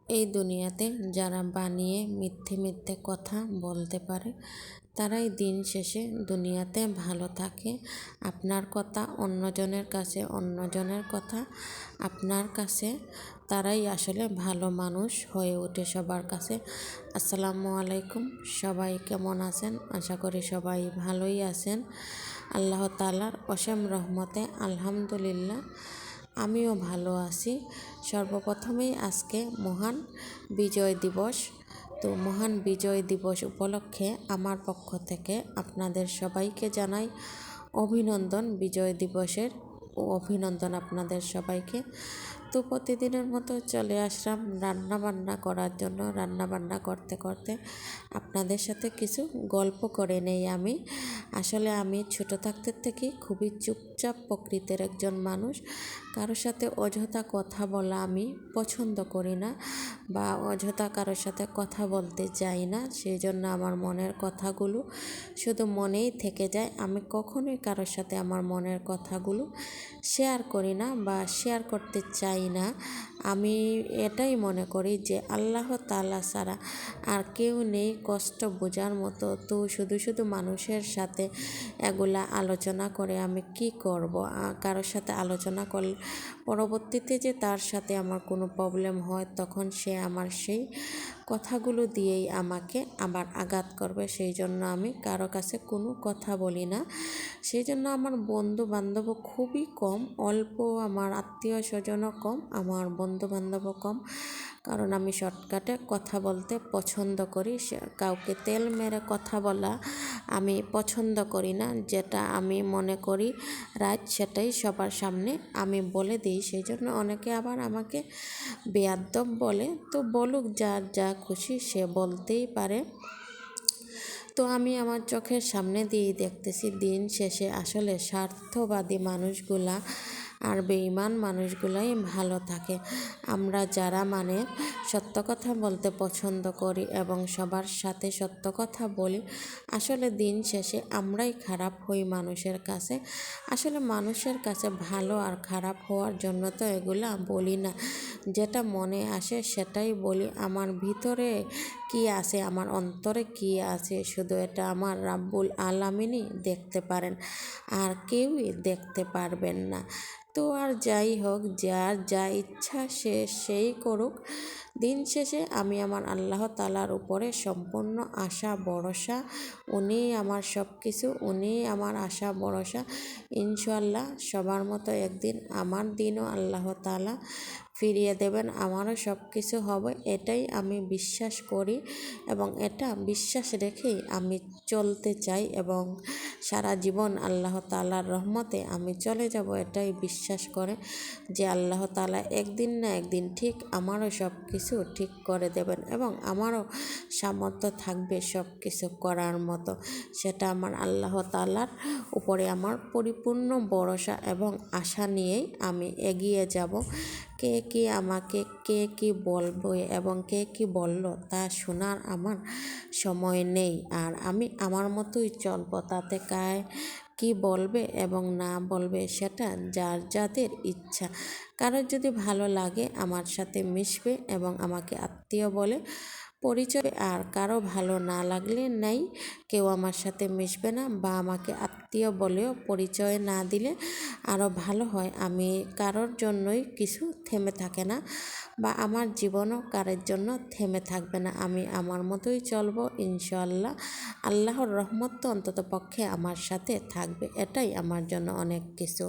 এই দুনিয়াতে যারা বানিয়ে মিথ্যে মিথ্যে কথা বলতে পারে তারাই দিন শেষে দুনিয়াতে ভালো থাকে। আপনার কথা অন্যজনের কাছে, অন্যজনের কথা আপনার কাছে, তারাই আসলে ভালো মানুষ হয়ে ওঠে সবার কাছে। আসসালামু আলাইকুম, সবাই কেমন আছেন? আশা করি সবাই ভালোই আছেন। আল্লাহ তাআলার অসীম রহমতে আলহামদুলিল্লাহ আমিও ভালো আছি। সর্বপ্রথমেই আজকে মহান বিজয় দিবস। তো মহান বিজয় দিবস উপলক্ষে আমার পক্ষ থেকে আপনাদের সবাইকে জানাই অভিনন্দন। বিজয় দিবসের অভিনন্দন আপনাদের সবাইকে। তো প্রতিদিনের মতো চলে আসলাম রান্না বান্না করার জন্য। রান্না বান্না করতে করতে আপনাদের সাথে কিছু গল্প করে নেই। আসলে আমি ছোট থাকতে থেকেই খুবই চুপচাপ প্রকৃতির একজন মানুষ। কারোর সাথে অযথা কথা বলা আমি পছন্দ করি না, বা অযথা কারোর সাথে কথা বলতে চাই না। সেই জন্য আমার মনের কথাগুলো শুধু মনেই থেকে যায়। আমি কখনোই কারোর সাথে আমার মনের কথাগুলো শেয়ার করি না বা শেয়ার করতে চাই না। আমি এটাই মনে করি যে আল্লাহ তাআলা ছাড়া আর কেউ নেই কষ্ট বোঝার মতো। তো শুধু শুধু মানুষের সাথে এগুলা আলোচনা করে আমি কি করব? কারোর সাথে আলোচনা করলে পরবর্তীতে যে তার সাথে আমার কোনো প্রবলেম হয়, তখন সে আমার সেই কথাগুলো দিয়েই আমাকে আবার আঘাত করবে। সেই জন্য আমি কারো কাছে কোনো কথা বলি না। সেই জন্য আমার বন্ধু বান্ধবও খুবই কম, অল্প। আমার আত্মীয় স্বজনও কম, আমার বন্ধু বান্ধবও কম। কারণ আমি শর্টকাটে কথা বলতে পছন্দ করি। কাউকে তেল মেরে কথা বলা আমি পছন্দ করি না। যেটা আমি মনে করি রাইট সেটাই সবার সামনে আমি বলে দিই। সেই জন্য অনেকে আবার আমাকে বেয়াদ্দপ বলে। তো বলুক, যার যা খুশি সে বলতেই পারে। তো আমি আমার চোখের সামনে দিয়েই দেখতেছি দিন শেষে আসলে স্বার্থবাদী মানুষগুলা আর বেঈমান মানুষগুলাই ভালো থাকে। আমরা যারা সত্য কথা বলতে পছন্দ করি এবং সবার সাথে সত্য কথা বলি, আসলে দিন শেষে আমরাই খারাপ হই মানুষের কাছে। আসলে মানুষের কাছে ভালো আর খারাপ হওয়ার জন্য তো এগুলা বলি না, যেটা মনে আসে সেটাই বলি। আমার ভিতরে কি আছে, আমার অন্তরে কি আছে, শুধু এটা আমার রাব্বুল আলামিনই দেখতে পারেন, আর কেউই দেখতে পারবেন না। তো আর যাই হোক, যার যা ইচ্ছা সে সেই করুক। দিন শেষে আমি আমার আল্লাহ তাআলার উপরে সম্পূর্ণ আশা ভরসা। উনিই আমার সব কিছু, উনিই আমার আশা ভরসা। ইনশাআল্লাহ সবার মতো একদিন আমার দিনও আল্লাহ তাআলা ফিরিয়ে দেবেন, আমারও সব কিছু হবে, এটাই আমি বিশ্বাস করি এবং এটা বিশ্বাস রেখেই আমি চলতে চাই এবং সারা জীবন আল্লাহ তাআলার রহমতে আমি চলে যাব এটাই বিশ্বাস করে যে আল্লাহ তাআলা একদিন না একদিন ঠিক আমারও সব কিছু ঠিক করে দেবেন এবং আমারও সামর্থ্য থাকবে সব কিছু করার মতো। সেটা আমার আল্লাহ তাআলার উপরে আমার পরিপূর্ণ ভরসা এবং আশা নিয়েই আমি এগিয়ে যাব। কে কি বলবো এবং কে কি বলল তা শোনার আমার সময় নেই। আর আমি আমার মতোই চলবো, তাতে কি বলবে এবং না বলবে সেটা যার যাদের ইচ্ছা। কারোর যদি ভালো লাগে আমার সাথে মিশবে এবং আমাকে আত্মীয় বলে পরিচয়, আর কারো ভালো না লাগলে নেই, কেউ আমার সাথে মিশবে না বা আমাকে আত্মীয় বলেও পরিচয় না দিলে আরও ভালো হয়। আমি কারোর জন্যই কিছু থেমে থাকে না বা আমার জীবনও কারোর জন্য থেমে থাকবে না। আমি আমার মতোই চলবো ইনশাআল্লাহ। আল্লাহর রহমত তো অন্তত পক্ষে আমার সাথে থাকবে, এটাই আমার জন্য অনেক কিছু।